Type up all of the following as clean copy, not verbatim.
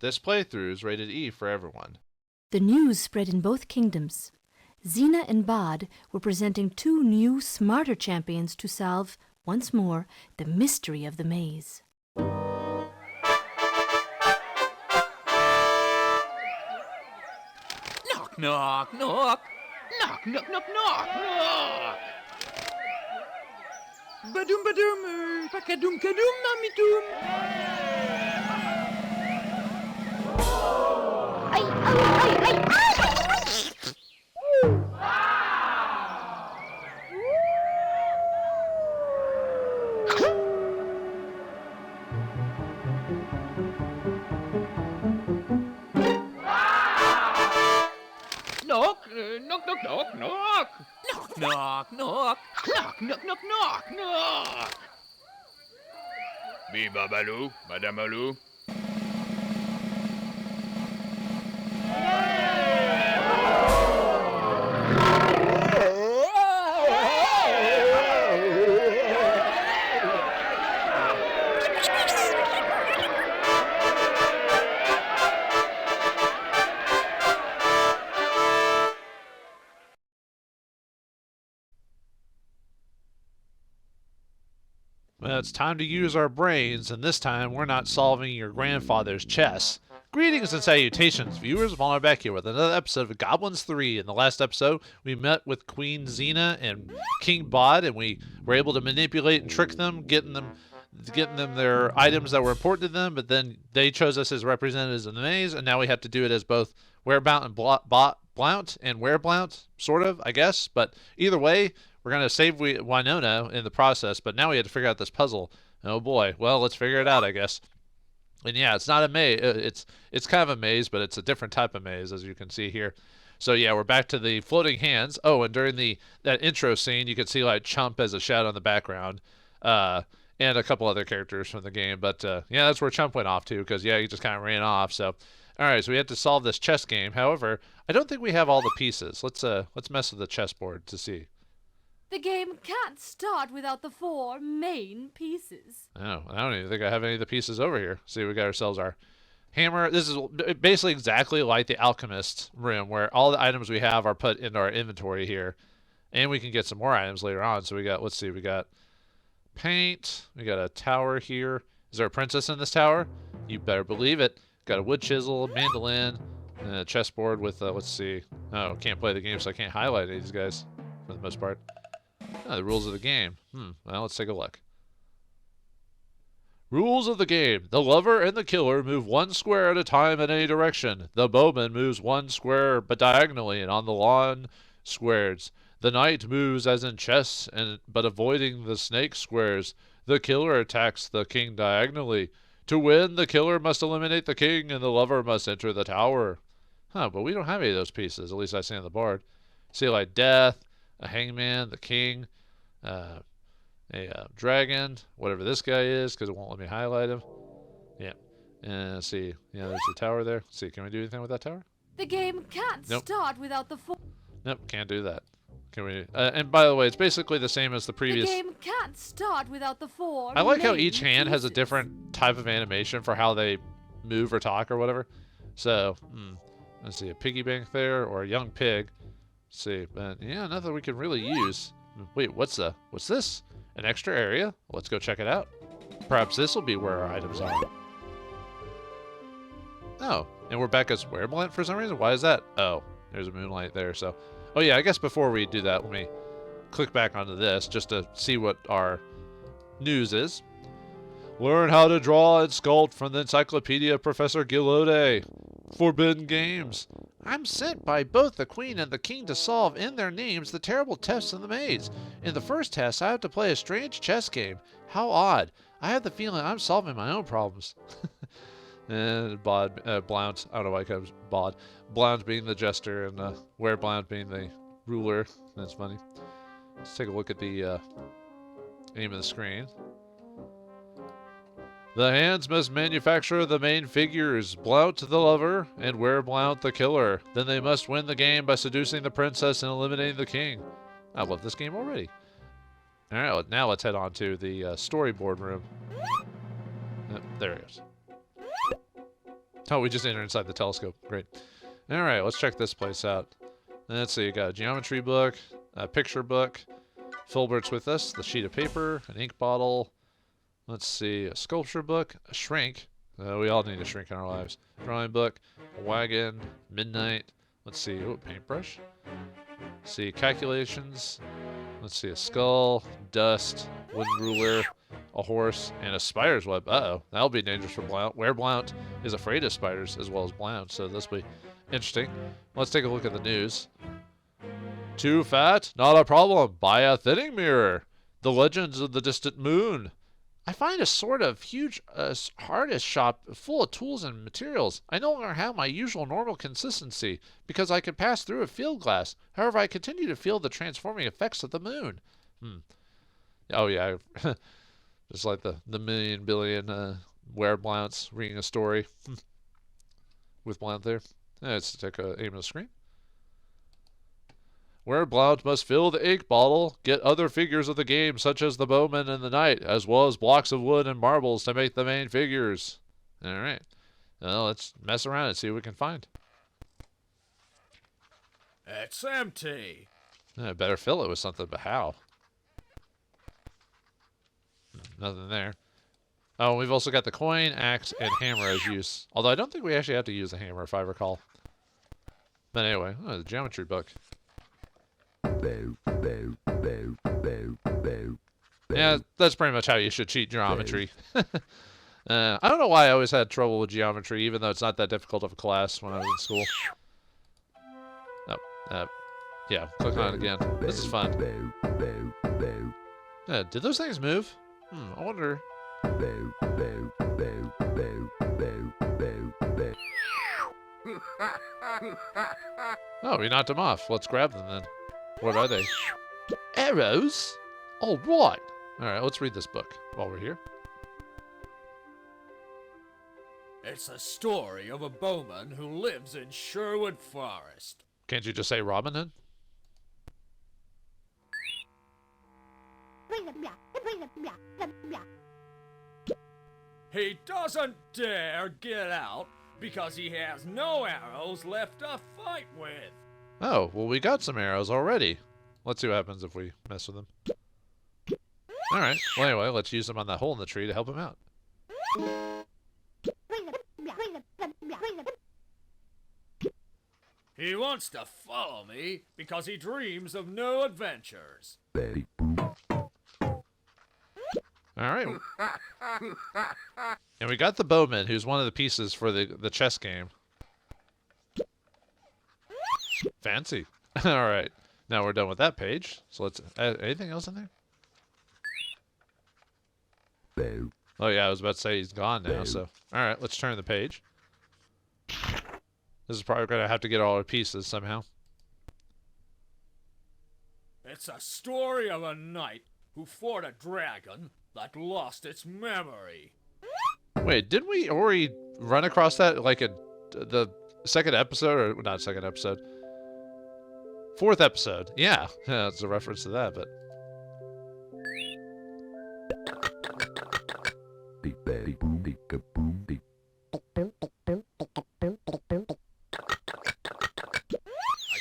This playthrough is rated E for everyone. The news spread in both kingdoms. Xena and Bod were presenting two new, smarter champions to solve, once more, the mystery of the maze. Knock, knock, knock. Knock, knock, knock, knock, knock. Badoom, badoom, pakadoom, kadoom, mamidoom. Ay, ay, ay, ay, ay! Knock, knock, knock, knock, knock. Knock, knock, knock. Knock, knock, knock, knock, knock. Viva Baloo, Madame Alou. Well, it's time to use our brains, and this time we're not solving your grandfather's chess. Greetings and salutations, viewers. Vauldemare back here with another episode of Goblins 3. In the last episode, we met with Queen Xena and King Bod, and we were able to manipulate and trick them, getting them their items that were important to them, but then they chose us as representatives in the maze, and now we have to do it as both Werebout and Blount and Wereblount, sort of, I guess. But either way, we're going to save Winona in the process, but now we had to figure out this puzzle. Oh boy. Well, let's figure it out, I guess. And yeah, it's not a maze. It's kind of a maze, but it's a different type of maze, as you can see here. So yeah, we're back to the floating hands. Oh, and during that intro scene, you can see like Chump as a shadow in the background, and a couple other characters from the game. But yeah, that's where Chump went off to, because yeah, he just kind of ran off. So all right, so we had to solve this chess game. However, I don't think we have all the pieces. Let's mess with the chessboard to see. The game can't start without the 4 main pieces. Oh, I don't even think I have any of the pieces over here. See, we got ourselves our hammer. This is basically exactly like the alchemist room, where all the items we have are put into our inventory here, and we can get some more items later on. So we got, let's see, we got paint. We got a tower here. Is there a princess in this tower? You better believe it. Got a wood chisel, mandolin, and a chessboard with let's see. Oh, can't play the game, so I can't highlight any of these guys for the most part. Oh, the rules of the game. Well, let's take a look. Rules of the game. The lover and the killer move 1 square at a time in any direction. The bowman moves 1 square but diagonally and on the lawn squares. The knight moves as in chess but avoiding the snake squares. The killer attacks the king diagonally. To win, the killer must eliminate the king and the lover must enter the tower. Huh, but we don't have any of those pieces, at least I see on the board. See, like death, a hangman, the king, a dragon, whatever this guy is, because it won't let me highlight him. Yeah. And let's see. Yeah, there's a tower there. Let's see, can we do anything with that tower? The game can't start without the 4. Nope, can't do that. Can we? And by the way, it's basically the same as the previous. The game can't start without the 4. I like how each hand has a different type of animation for how they move or talk or whatever. So, let's see, a piggy bank there or a young pig. Let's see, but yeah, nothing we can really use. Wait, what's this? An extra area? Let's go check it out. Perhaps this will be where our items are. Oh, and we're back as Wereblount for some reason. Why is that? Oh, there's a moonlight there. So, oh yeah, I guess before we do that, let me click back onto this just to see what our news is. Learn how to draw and sculpt from the Encyclopedia of Professor Gilode. Forbidden games. I'm sent by both the queen and the king to solve in their names the terrible tests in the maze. In the first test, I have to play a strange chess game. How odd. I have the feeling I'm solving my own problems. And Blount, I don't know why it comes Bod. Blount being the jester and Wereblount being the ruler. That's funny. Let's take a look at the aim of the screen. The hands must manufacture the main figures, Blount the lover and Wereblount the killer. Then they must win the game by seducing the princess and eliminating the king. I love this game already. Alright, now let's head on to the storyboard room. There it is. Oh, we just entered inside the telescope. Great. All right, let's check this place out. Let's see. You got a geometry book, a picture book. Fulbert's with us. The sheet of paper, an ink bottle. Let's see. A sculpture book, a shrink. We all need a shrink in our lives. Drawing book, a wagon, midnight. Let's see. Oh, paintbrush. Let's see. Calculations. Let's see. A skull, dust, wooden ruler, a horse, and a spider's web. Uh-oh. That'll be dangerous for Blount. Blount is afraid of spiders as well as Blount, so this will be interesting. Let's take a look at the news. Too fat? Not a problem. Buy a thinning mirror. The legends of the distant moon. I find a sort of huge artist shop full of tools and materials. I no longer have my usual normal consistency because I can pass through a field glass. However, I continue to feel the transforming effects of the moon. Oh, yeah. Just like the million billion Blounts reading a story with Blount there. Let's take a aim at the screen. Blount must fill the ink bottle, get other figures of the game such as the bowman and the knight, as well as blocks of wood and marbles to make the main figures. Alright. Well, let's mess around and see what we can find. It's empty. I better fill it with something, but how? Nothing there. Oh, we've also got the coin, axe, and hammer as use. Although I don't think we actually have to use the hammer, if I recall. But anyway, the geometry book. Yeah, that's pretty much how you should cheat geometry. I don't know why I always had trouble with geometry, even though it's not that difficult of a class when I was in school. Oh, yeah, click on it again. This is fun. Did those things move? I wonder. Oh, we knocked them off. Let's grab them then. What are they? Arrows? All right. All right, let's read this book while we're here. It's a story of a bowman who lives in Sherwood Forest. Can't you just say Robin Hood? He doesn't dare get out because he has no arrows left to fight with. Oh, well, we got some arrows already. Let's see what happens if we mess with them. All right. Well, anyway, let's use them on that hole in the tree to help him out. He wants to follow me because he dreams of new adventures. All right. And we got the bowman, who's one of the pieces for the chess game. Fancy. All right. Now we're done with that page. So let's add anything else in there? Oh, yeah, I was about to say he's gone now. So, all right, let's turn the page. This is probably going to have to get all our pieces somehow. It's a story of a knight who fought a dragon that lost its memory. Wait, didn't we already run across that like in the second episode? Or not second episode. Fourth episode. Yeah, it's a reference to that, but... I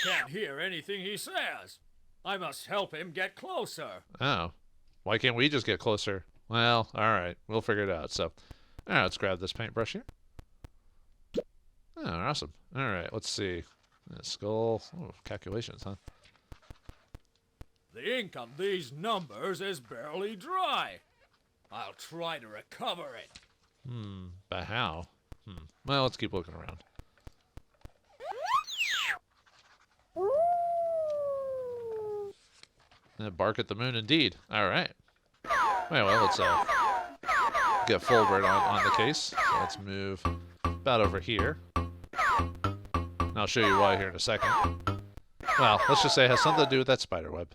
can't hear anything he says. I must help him get closer. Oh. Why can't we just get closer? Well, alright. We'll figure it out. So, alright, let's grab this paintbrush here. Oh, awesome. Alright, let's see. Skull. Oh, calculations, huh? The ink on these numbers is barely dry. I'll try to recover it. But how? Well, let's keep looking around. Bark at the moon, indeed. All right. Well, let's get Fulbert on the case. So let's move about over here. And I'll show you why here in a second. Well, let's just say it has something to do with that spider web.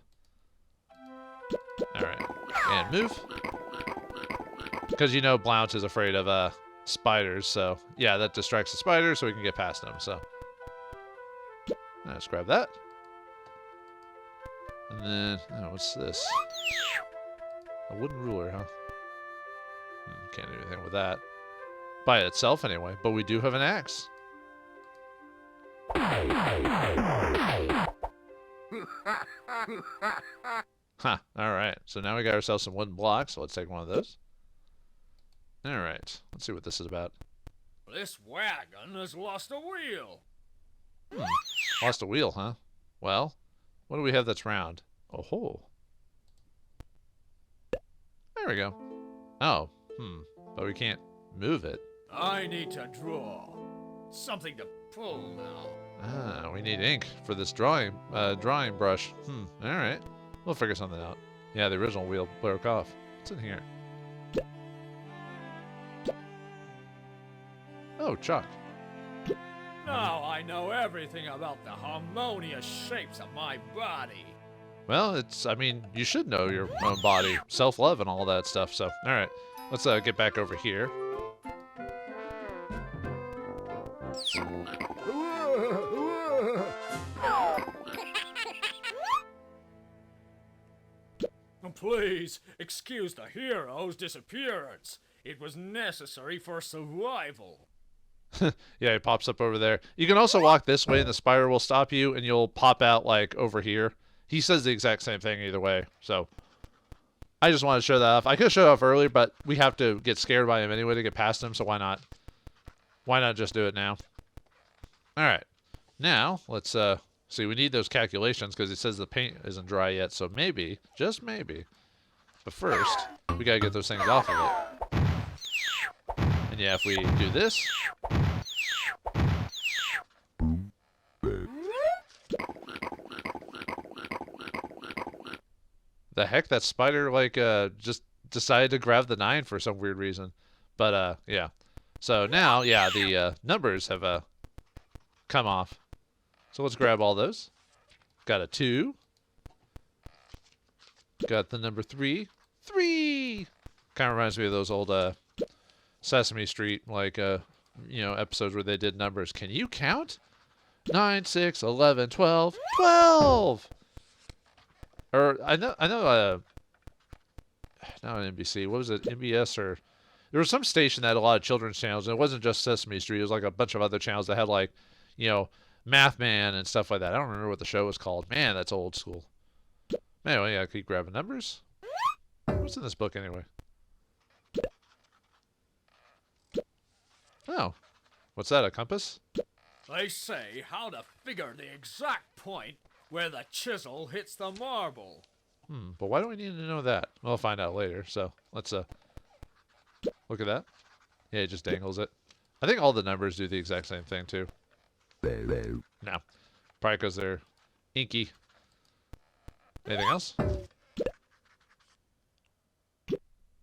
All right. And move. Because you know Blount is afraid of spiders, so yeah, that distracts the spiders so we can get past them. So let's grab that. And then, oh, what's this? A wooden ruler, huh? Can't do anything with that. by itself anyway, but we do have an axe. Huh, alright. So now we got ourselves some wooden blocks, so let's take one of those. Alright, let's see what this is about. This wagon has lost a wheel. Lost a wheel, huh? Well, what do we have that's round? Oh ho. There we go. Oh, but we can't move it. I need to draw. Something to pull now. Ah, we need ink for this drawing brush. Alright. We'll figure something out. Yeah, the original wheel broke off. What's in here? Oh, chalk. Now I know everything about the harmonious shapes of my body. Well, I mean, you should know your own body. Self-love and all that stuff, so. Alright. Let's get back over here. Please, excuse the hero's disappearance. It was necessary for survival. Yeah, it pops up over there. You can also walk this way and the spider will stop you and you'll pop out like over here. He says the exact same thing either way, so I just wanted to show that off. I could have showed it off earlier, but we have to get scared by him anyway to get past him, so why not? Why not just do it now? Alright. Now, let's see, we need those calculations because it says the paint isn't dry yet, so maybe, just maybe. But first, we gotta get those things off of it. And yeah, if we do this. The heck, that spider, like, just decided to grab the 9 for some weird reason. But, yeah. So now, yeah, the numbers have come off. So let's grab all those. Got a 2. Got the number 3. 3! Kind of reminds me of those old Sesame Street, like, episodes where they did numbers. Can you count? 9, 6, 11, 12. 12! Or, I know, not on NBC. What was it? NBS or... There was some station that had a lot of children's channels, and it wasn't just Sesame Street. It was like a bunch of other channels that had, like, Math Man and stuff like that. I don't remember what the show was called. Man, that's old school. Anyway, yeah, I keep grabbing numbers. What's in this book anyway? Oh. What's that, a compass? They say how to figure the exact point where the chisel hits the marble. But why do we need to know that? We'll find out later, so let's look at that. Yeah, it just dangles it. I think all the numbers do the exact same thing too. No. Probably because they're inky. Anything else?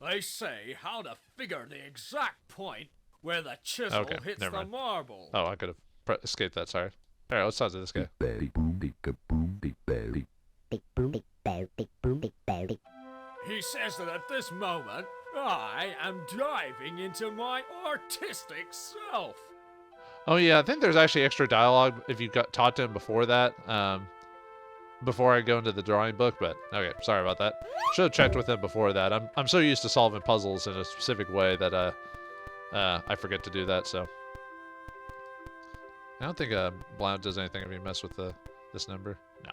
They say how to figure the exact point where the chisel hits never the mind. marble. Oh, I could have escaped that, sorry. Alright, let's talk to this guy. Big boom, big boom, big belly. Big boom, big belly, big boom, big belly. He says that at this moment, I am diving into my artistic self. Oh yeah, I think there's actually extra dialogue if you got taught to him before that. Before I go into the drawing book, but okay, sorry about that. Should have checked with him before that. I'm so used to solving puzzles in a specific way that I forget to do that. So I don't think Blount does anything if you mess with this number. No.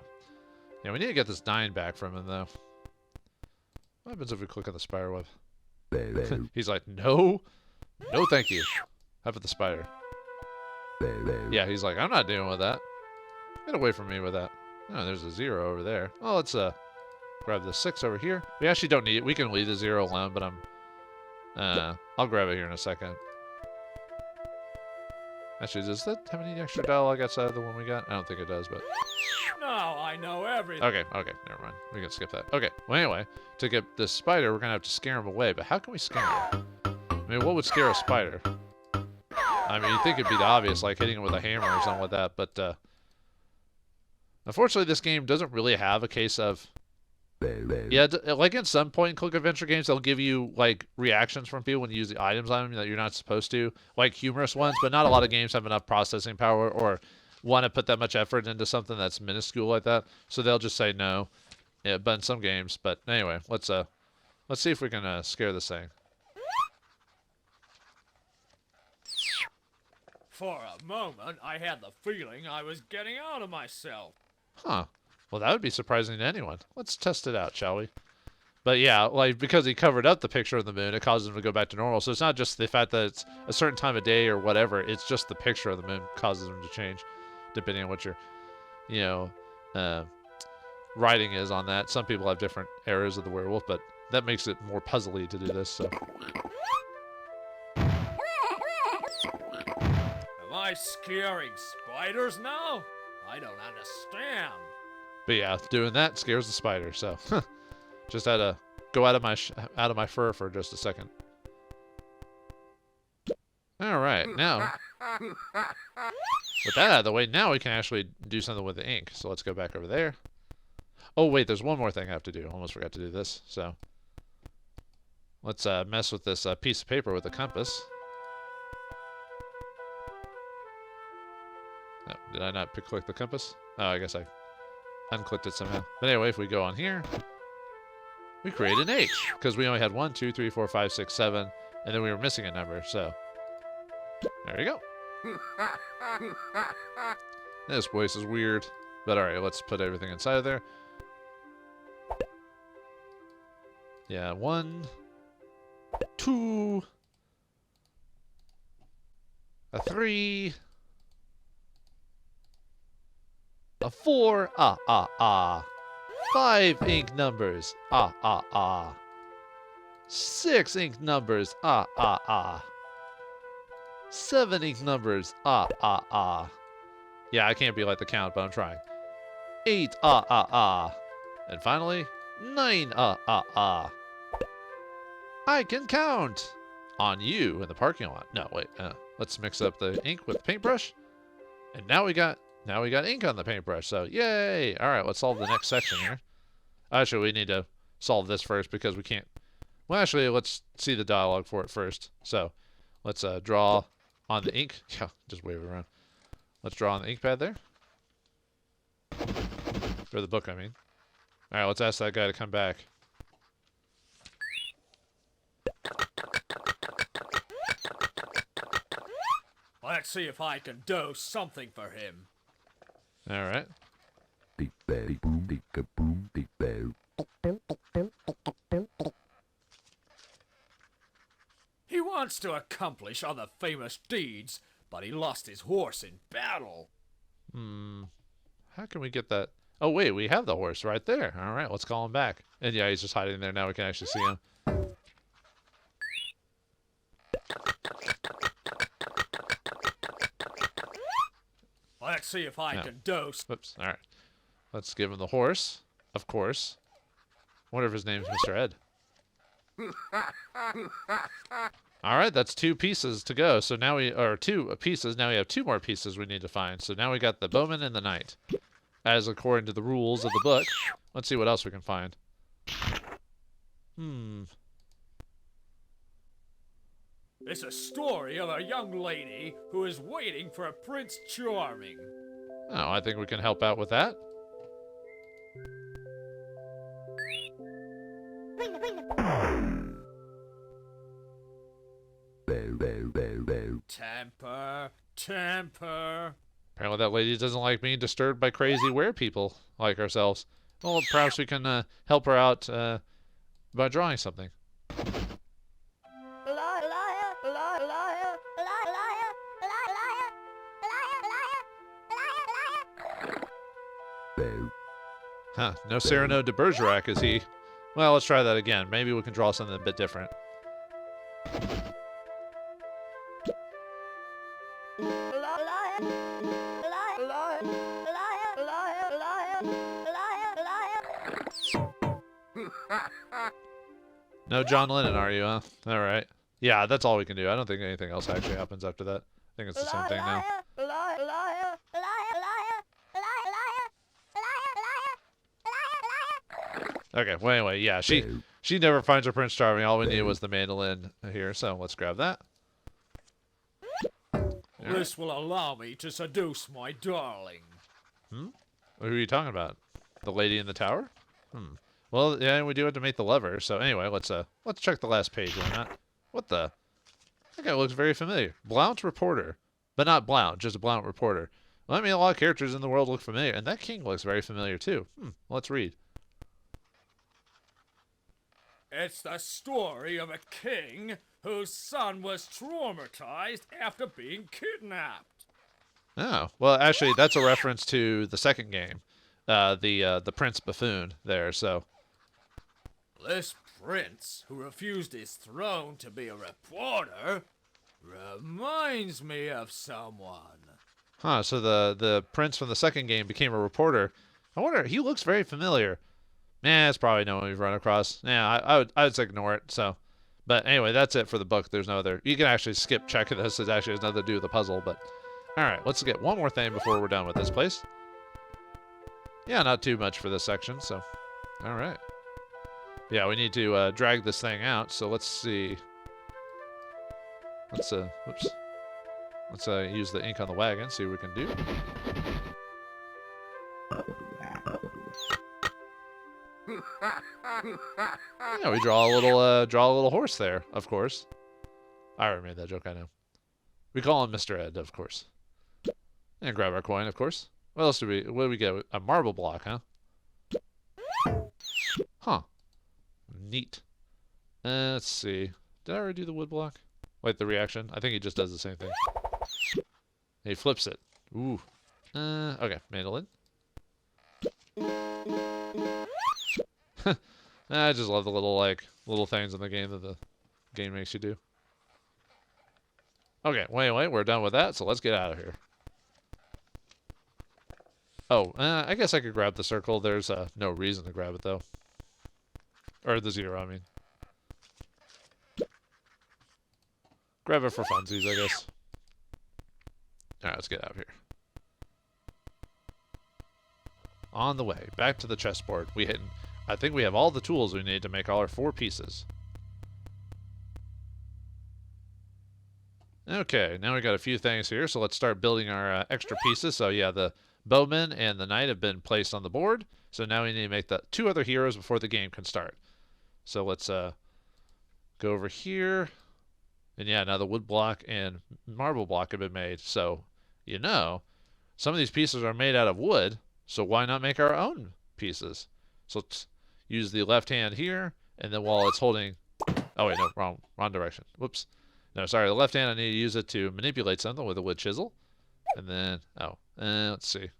Yeah, we need to get this 9 back from him though. What happens if we click on the spider web? He's like, no, thank you. How about the spider? Yeah, he's like, I'm not dealing with that. Get away from me with that. Oh, there's a 0 over there. Well, let's grab the 6 over here. We actually don't need it. We can leave the 0 alone, but I'll grab it here in a second. Actually, does that have any extra dialogue outside of the one we got? I don't think it does, but... Now I know everything. Okay, never mind. We can skip that. Okay, well anyway, to get this spider, we're gonna have to scare him away, but how can we scare him? I mean, what would scare a spider? I mean, you'd think it'd be the obvious, like hitting him with a hammer or something like that, but unfortunately this game doesn't really have a case of... Yeah, like in some point-and-click adventure games, they'll give you, like, reactions from people when you use the items on them that you're not supposed to, like humorous ones, but not a lot of games have enough processing power or want to put that much effort into something that's minuscule like that, so they'll just say no. Yeah, but in some games, but anyway, let's see if we can scare this thing. For a moment, I had the feeling I was getting out of myself. Huh. Well, that would be surprising to anyone. Let's test it out, shall we? But yeah, like, because he covered up the picture of the moon, it causes him to go back to normal. So it's not just the fact that it's a certain time of day or whatever. It's just the picture of the moon causes him to change, depending on what your, you know, writing is on that. Some people have different eras of the werewolf, but that makes it more puzzly to do this. So. Am I scaring spiders now? I don't understand. But yeah, doing that scares the spider. So. Just had to go out of my fur for just a second. All right, now with that out of the way, now we can actually do something with the ink. So let's go back over there. Oh wait, there's one more thing I have to do. Almost forgot to do this. So let's mess with this piece of paper with a compass. Oh, did I not click the compass? Oh, I guess I unclicked it somehow. But anyway, if we go on here. We create an H, because we only had 1, 2, 3, 4, 5, 6, 7, and then we were missing a number, so there you go. This place is weird, but alright, let's put everything inside of there. Yeah, 1, 2, a 3, a 4, 5 ink numbers, 6 ink numbers, 7 ink numbers, Yeah, I can't be like the count, but I'm trying. 8, And finally, 9, I can count! On you in the parking lot. No, wait, let's mix up the ink with the paintbrush. And now we got ink on the paintbrush, so yay! Alright, let's solve the next section here. Actually, we need to solve this first because we can't... Well, actually, let's see the dialogue for it first. So, let's draw on the ink. Yeah, just wave it around. Let's draw on the ink pad there. For the book, I mean. Alright, let's ask that guy to come back. Let's see if I can do something for him. Alright. Beep beep boom beep boom beep boom. He wants to accomplish other famous deeds, but he lost his horse in battle. How can we get that? Oh, wait, we have the horse right there. Alright, let's call him back. And yeah, he's just hiding there. Now we can actually see him. Let's see if I can do. Whoops. All right. Let's give him the horse, of course. I wonder if his name's Mr. Ed. All right, that's 2 pieces to go. So now or 2 pieces. Now we have 2 more pieces we need to find. So now we got the bowman and the knight, as according to the rules of the book. Let's see what else we can find. It's a story of a young lady who is waiting for a Prince Charming. Oh, I think we can help out with that. Temper, temper. Apparently that lady doesn't like being disturbed by crazy werepeople like ourselves. Well, perhaps we can help her out by drawing something. Huh, no Cyrano de Bergerac, is he? Well, let's try that again. Maybe we can draw something a bit different. No John Lennon, are you, huh? Alright. Yeah, that's all we can do. I don't think anything else actually happens after that. I think it's the same thing now. Okay, well anyway, yeah, she never finds her Prince Charming. All we needed was the mandolin here, so let's grab that. This will allow me to seduce my darling. Who are you talking about? The lady in the tower? Well, yeah, we do have to make the lever. So anyway, let's check the last page. Why not? What the? That guy looks very familiar. Blount reporter. But not Blount, just a Blount reporter. Well, I mean, a lot of characters in the world look familiar, and that king looks very familiar too. Let's read. It's the story of a king whose son was traumatized after being kidnapped. Oh, well, actually, that's a reference to the second game, the Prince Buffoon there. So, This prince, who refused his throne to be a reporter, reminds me of someone. so the prince from the second game became a reporter. I wonder, he looks very familiar. It's probably no one we've run across. I would say ignore it. So, but anyway, that's it for the book. There's no other. You can actually skip checking this. It actually has nothing to do with the puzzle. But all right, let's get one more thing before we're done with this place. Yeah, not too much for this section. So, all right. Yeah, we need to drag this thing out. So let's see. Let's Let's use the ink on the wagon. See what we can do. Yeah, we draw a little horse there, of course. I already made that joke, I know. We call him Mr. Ed, of course. And grab our coin, of course. What else what do we get? A marble block, huh? Huh. Neat. Let's see. Did I already do the wood block? Wait, the reaction? I think he just does the same thing. He flips it. Ooh. Okay, mandolin. I just love the little things in the game that the game makes you do. Okay, wait, we're done with that, so let's get out of here. Oh, I guess I could grab the circle. There's no reason to grab it, though. Or the 0, I mean. Grab it for funsies, I guess. Alright, let's get out of here. On the way, back to the chessboard. I think we have all the tools we need to make all our 4 pieces. Okay, now we got a few things here, so let's start building our extra pieces. So yeah, the bowman and the knight have been placed on the board. So now we need to make the 2 other heroes before the game can start. So let's go over here. And yeah, now the wood block and marble block have been made. So, some of these pieces are made out of wood, so why not make our own pieces? So let's use the left hand here, and then while it's holding... Oh, wait, no, wrong direction. Whoops. No, sorry, the left hand, I need to use it to manipulate something with a wood chisel. And then, let's see.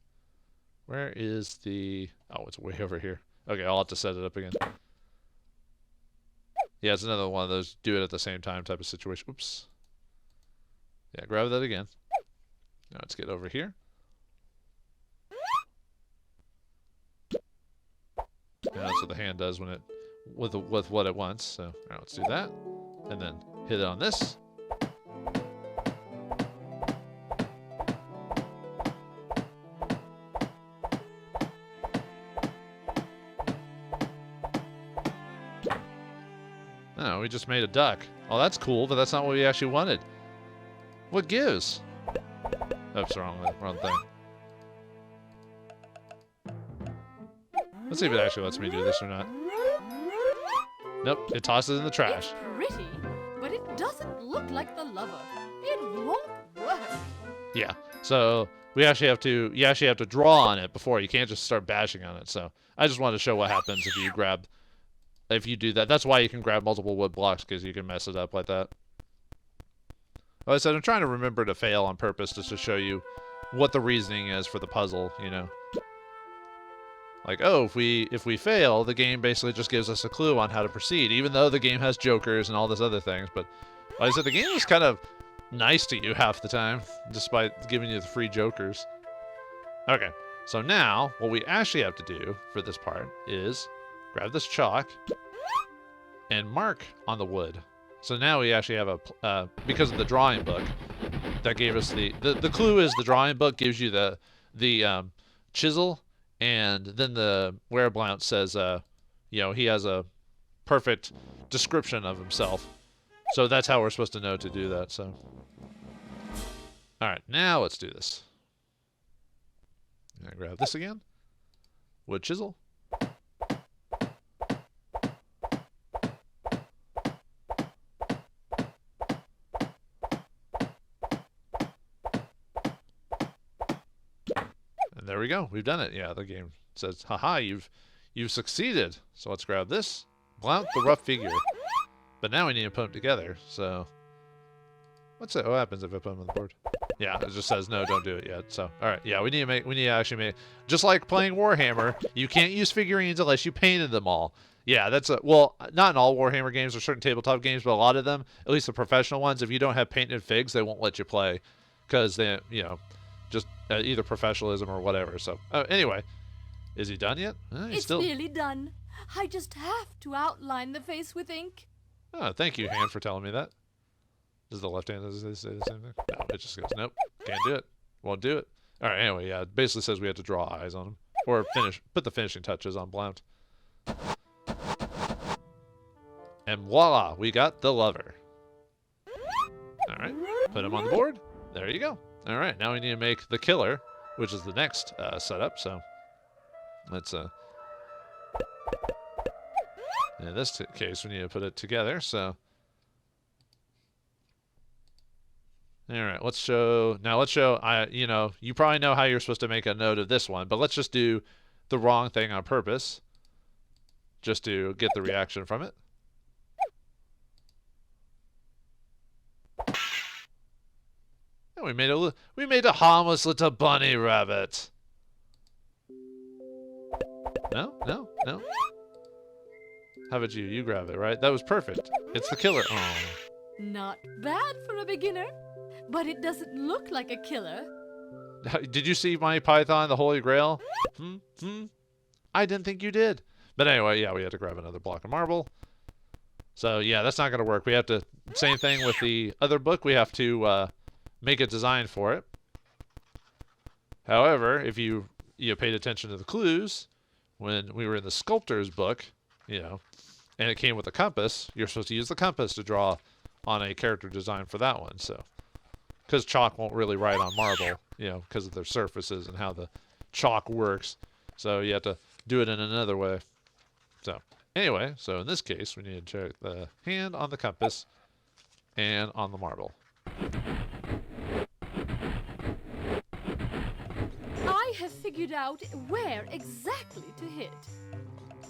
Where is the... Oh, it's way over here. Okay, I'll have to set it up again. Yeah, it's another one of those do it at the same time type of situation. Oops. Yeah, grab that again. Now let's get over here. And that's what the hand does when it with what it wants. So now let's do that, and then hit it on this. Oh, we just made a duck. Oh, that's cool, but that's not what we actually wanted. What gives? Oops, wrong thing. Let's see if it actually lets me do this or not. Nope, it tosses it in the trash. It's pretty, but it doesn't look like the lover. It won't work. Yeah, so you actually have to draw on it before. You can't just start bashing on it. So I just wanted to show what happens if you do that. That's why you can grab multiple wood blocks, because you can mess it up like that. Like I said, I'm trying to remember to fail on purpose just to show you what the reasoning is for the puzzle, Like, oh, if we fail, the game basically just gives us a clue on how to proceed, even though the game has jokers and all this other things. But like I said, the game is kind of nice to you half the time, despite giving you the free jokers. Okay, so now what we actually have to do for this part is grab this chalk and mark on the wood. So now we actually have because of the drawing book that gave us the clue is the drawing book gives you the chisel, and then the Blount says he has a perfect description of himself. So that's how we're supposed to know to do that. So all right, now let's do this. I grab this again. Wood chisel. there we go. We've done it. Yeah, the game says, haha, you've succeeded. So let's grab this. Blount the rough figure. But now we need to put them together. So what happens if I put them on the board? Yeah, it just says no, don't do it yet. So all right, yeah, we need to actually make, just like playing Warhammer, you can't use figurines unless you painted them all. Yeah, well, not in all Warhammer games or certain tabletop games, but a lot of them, at least the professional ones, if you don't have painted figs, they won't let you play because they, just either professionalism or whatever. So anyway, is he done yet? It's nearly done. I just have to outline the face with ink. Oh, thank you, hand, for telling me that. Does the left hand say the same thing? No, it just goes, nope, can't do it. Won't do it. All right, anyway, yeah, it basically says we have to draw eyes on him. Or put the finishing touches on Blount. And voila, we got the lover. All right, put him on the board. There you go. All right, now we need to make the killer, which is the next setup. So let's, in this case, we need to put it together. So, all right, let's show. You probably know how you're supposed to make a note of this one, but let's just do the wrong thing on purpose, just to get the reaction from it. And we made a harmless little bunny rabbit. No. How about you? You grab it, right? That was perfect. It's the killer. Oh. Not bad for a beginner, but it doesn't look like a killer. Did you see Monty Python, the Holy Grail? I didn't think you did. But anyway, yeah, we had to grab another block of marble. So yeah, that's not going to work. We have to, same thing with the other book. We have to make a design for it. However, if you paid attention to the clues, when we were in the sculptor's book, and it came with a compass, you're supposed to use the compass to draw on a character design for that one. So, because chalk won't really write on marble, because of their surfaces and how the chalk works. So you have to do it in another way. So anyway, so in this case, we need to check the hand on the compass and on the marble. I have figured out where exactly to hit.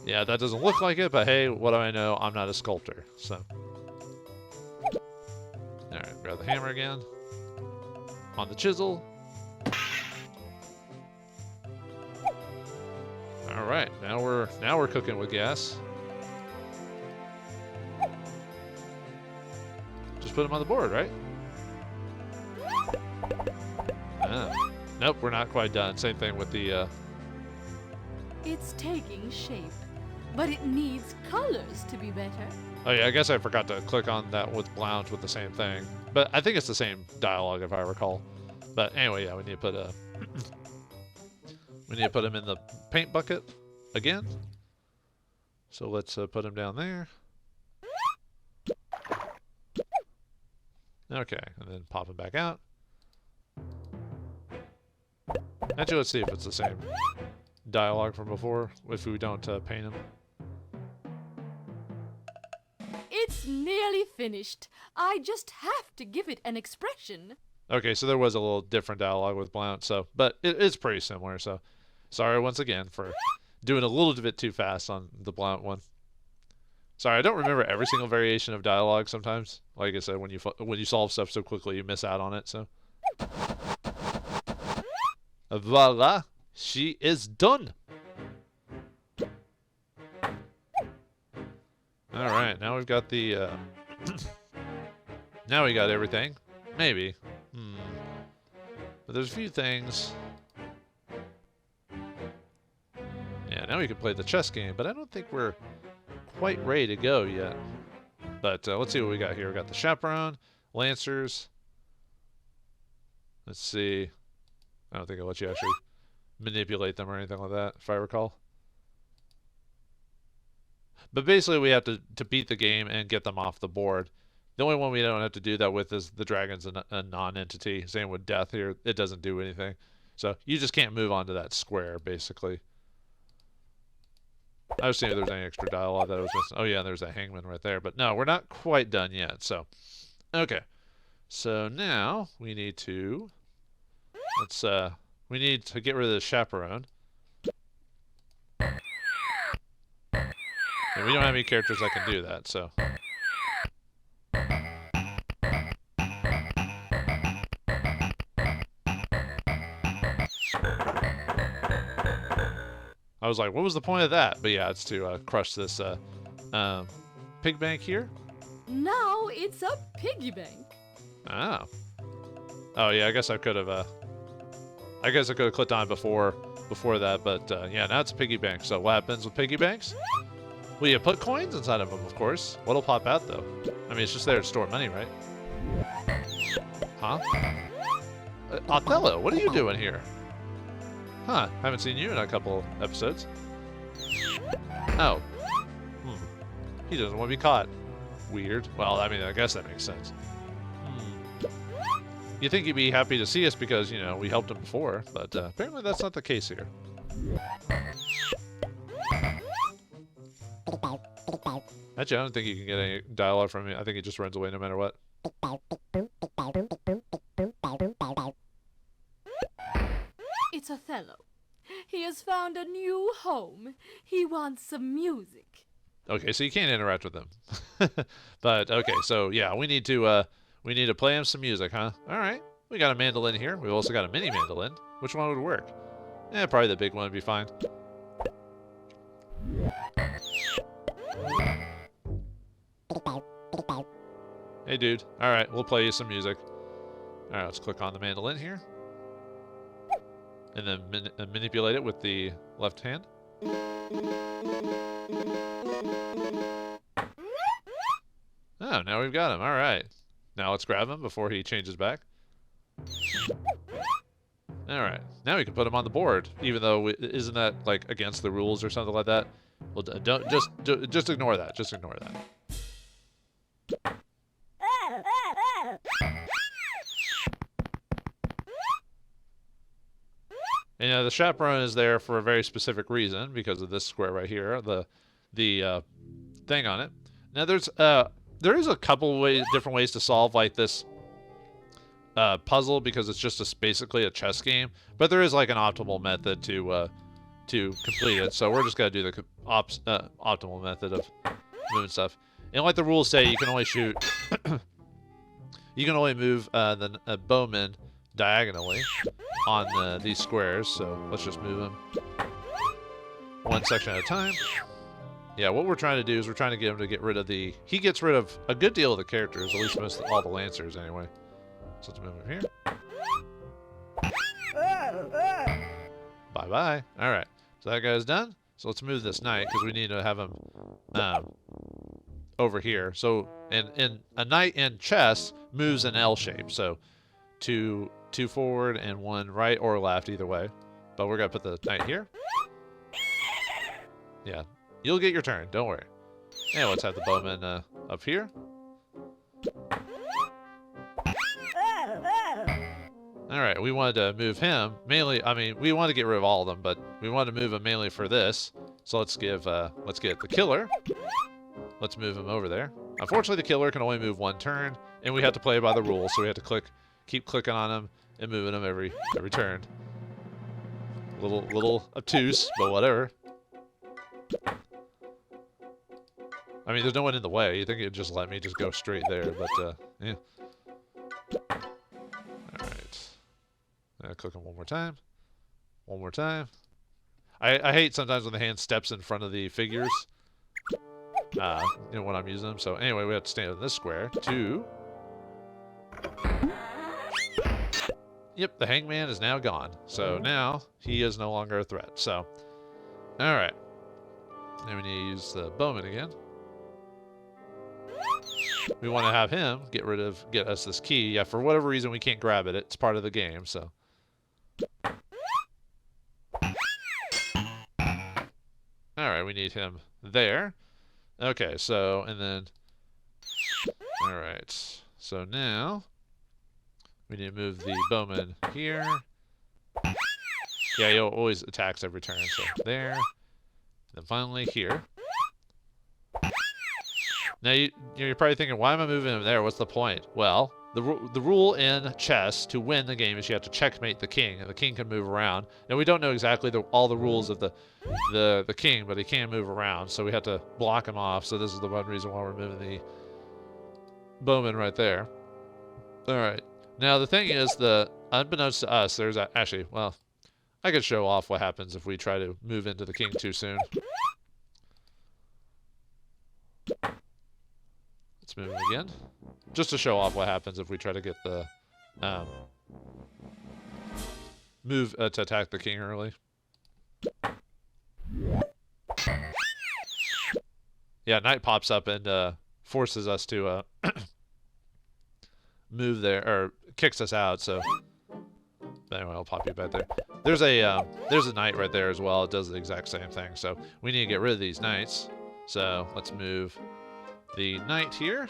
Yeah, that doesn't look like it, but hey, what do I know? I'm not a sculptor, so. Alright, grab the hammer again. On the chisel. Alright, now we're cooking with gas. Just put them on the board, right? Nope, we're not quite done. Same thing with the It's taking shape, but it needs colors to be better. Oh yeah, I guess I forgot to click on that with Blount with the same thing. But I think it's the same dialogue if I recall. But anyway, yeah, we need to put him in the paint bucket again. So let's put him down there. Okay, and then pop him back out. Actually, let's see if it's the same dialogue from before if we don't paint him. It's nearly finished. I just have to give it an expression. Okay, so there was a little different dialogue with Blount, but it's pretty similar. So, sorry once again for doing a little bit too fast on the Blount one. Sorry, I don't remember every single variation of dialogue sometimes. Like I said, when you solve stuff so quickly, you miss out on it. So, voila, she is done. All right, now we've got the. Now we got everything, maybe. But there's a few things. Yeah, now we can play the chess game, but I don't think we're quite ready to go yet. But let's see what we got here. We got the chaperone, lancers. Let's see. I don't think I'll let you actually manipulate them or anything like that, if I recall. But basically, we have to beat the game and get them off the board. The only one we don't have to do that with is the dragon's a non-entity. Same with death here. It doesn't do anything. So you just can't move onto that square, basically. I was seeing if there's any extra dialogue that I was missing. Oh, yeah, there's that hangman right there. But no, we're not quite done yet. So, okay. So now we need to... Let's we need to get rid of the chaperone. And we don't have any characters that can do that, so. I was like, what was the point of that? But yeah, it's to crush this pig bank here. Now it's a piggy bank. Oh. Oh yeah, I guess I could have clicked on before that, but yeah, now it's a piggy bank. So what happens with piggy banks? Well, you put coins inside of them, of course. What'll pop out though? I mean, it's just there to store money, right? Huh? Othello, what are you doing here? Huh, haven't seen you in a couple episodes. Oh. He doesn't want to be caught. Weird. Well, I mean, I guess that makes sense. You think he'd be happy to see us because, you know, we helped him before, but apparently that's not the case here. Actually, I don't think you can get any dialogue from me. I think he just runs away no matter what. It's Othello. He has found a new home. He wants some music. Okay, so you can't interact with them. But okay, so yeah, we need to play him some music, huh? All right, we got a mandolin here. We've also got a mini mandolin. Which one would work? Probably the big one would be fine. Hey, dude. All right, we'll play you some music. All right, let's click on the mandolin here, and then manipulate it with the left hand. Oh, now we've got him. All right. Now let's grab him before he changes back. All right. Now we can put him on the board, even though isn't that like against the rules or something like that? Well, don't just ignore that. Just ignore that. And the chaperone is there for a very specific reason because of this square right here, the thing on it. Now there is a couple different ways to solve like this puzzle because it's just basically a chess game, but there is like an optimal method to complete it. So we're just gonna do the optimal method of moving stuff. And like the rules say, you can only shoot, you can only move the bowman diagonally on these squares. So let's just move them one section at a time. Yeah, what we're trying to do is we're trying to get him to get rid of he gets rid of a good deal of the characters, at least all the lancers anyway. So let's move him here. Bye-bye. All right, so that guy's done. So let's move this knight because we need to have him over here. So and a knight in chess moves in L shape. So two forward and one right or left, either way. But we're gonna put the knight here. Yeah. You'll get your turn, don't worry. And let's have the bowman up here. Alright, we wanted to move him mainly. I mean, we wanted to get rid of all of them, but we wanted to move him mainly for this. So let's get the killer. Let's move him over there. Unfortunately, the killer can only move one turn, and we have to play by the rules, so we have to keep clicking on him and moving him every turn. Little obtuse, but whatever. I mean, there's no one in the way. You think it'd just let me just go straight there, but yeah. Alright. Click on one more time. One more time. I hate sometimes when the hand steps in front of the figures. You know, when I'm using them. So anyway, we have to stand in this square. 2. Yep, the hangman is now gone. So now he is no longer a threat. So, alright. Then we need to use the bowman again. We want to have him get us this key. Yeah, for whatever reason we can't grab it. It's part of the game, so. Alright, we need him there. Okay, so, and then... Alright, so now... We need to move the bowman here. Yeah, he always attacks every turn, so there. And then finally here. Now you're probably thinking, why am I moving him there? What's the point? Well, the rule in chess to win the game is you have to checkmate the king, and the king can move around. And we don't know exactly all the rules of the king, but he can move around, so we have to block him off. So this is the one reason why we're moving the bowman right there. All right. Now the thing is, unbeknownst to us, there's actually, well, I could show off what happens if we try to move into the king too soon. Let's move him again, just to show off what happens if we try to get the move to attack the king early. Yeah, knight pops up and forces us to move there, or kicks us out. So anyway, I'll pop you back there. There's a knight right there as well. It does the exact same thing. So we need to get rid of these knights. So let's move the knight here.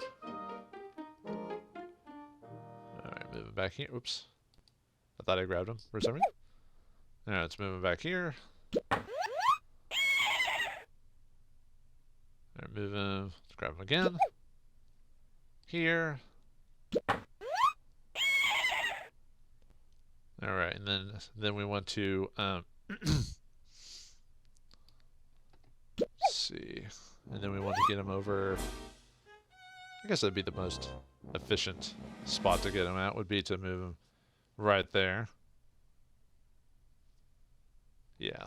Alright, move him back here. Oops. I thought I grabbed him for some reason. Alright, let's move him back here. Alright, move him. Let's grab him again. Here. Alright, and then we want to let's see. And then we want to get him over. I guess that'd be the most efficient spot to get him at, would be to move him right there. Yeah.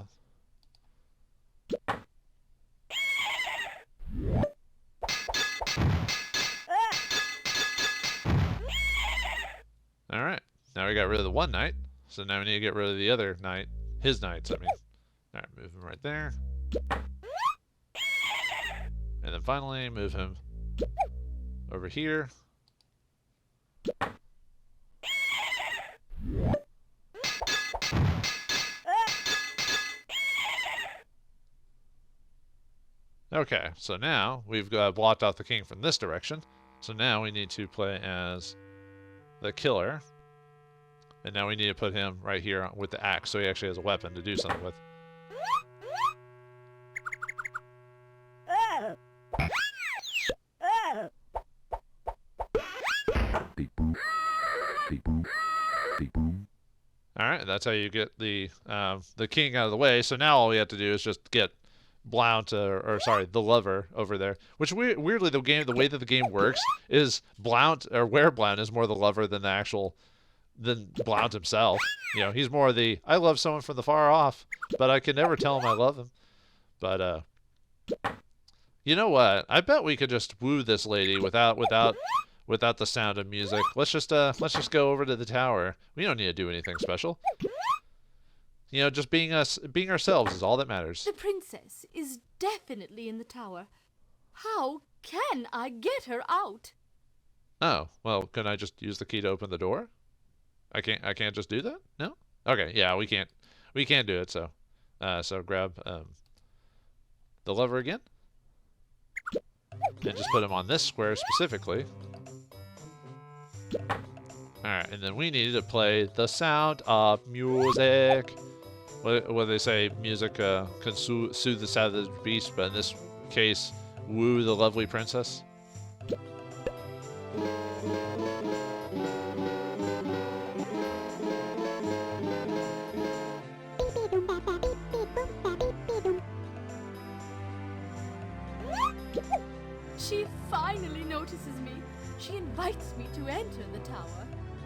Alright. Now we got rid of the one knight. So now we need to get rid of the other knight. His knights, I mean. Alright, move him right there. And then finally, move him over here. Okay, so now we've blocked out the king from this direction. So now we need to play as the killer. And now we need to put him right here with the axe, so he actually has a weapon to do something with. Alright, that's how you get the king out of the way. So now all we have to do is just get Blount, or sorry, the lover over there. Which weirdly, the way that the game works is Blount, or Blount is more the lover than than Blount himself. You know, he's more the, I love someone from the far off, but I can never tell him I love him. But you know what? I bet we could just woo this lady without the sound of music. Let's just go over to the tower. We don't need to do anything special. You know, just being ourselves is all that matters. The princess is definitely in the tower. How can I get her out? Oh, well, can I just use the key to open the door? I can't just do that? No? Okay, yeah, we can't do it, so grab the lever again. And just put him on this square specifically. Alright, and then we need to play the sound of music. What they say, music can soothe the savage beast, but in this case, woo the lovely princess. She finally notices me. She invites me to enter the tower.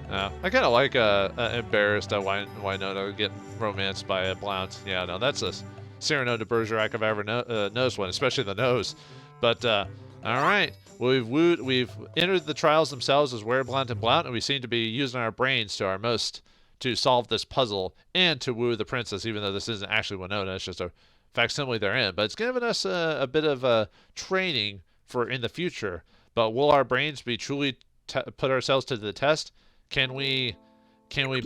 I kind of like embarrassed Winona getting romanced by Blount. Yeah, no, that's a Cyrano de Bergerac I've ever noticed one, especially the nose. But all right, well, we've entered the trials themselves as Blount and Blount, and we seem to be using our brains to our most to solve this puzzle and to woo the princess. Even though this isn't actually Winona, it's just a facsimile therein. But it's given us a bit of training for in the future. But will our brains be truly put ourselves to the test? Can we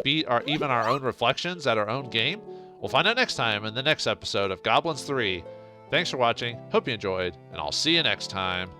beat even our own reflections at our own game? We'll find out next time in the next episode of Goblins 3. Thanks for watching. Hope you enjoyed, and I'll see you next time.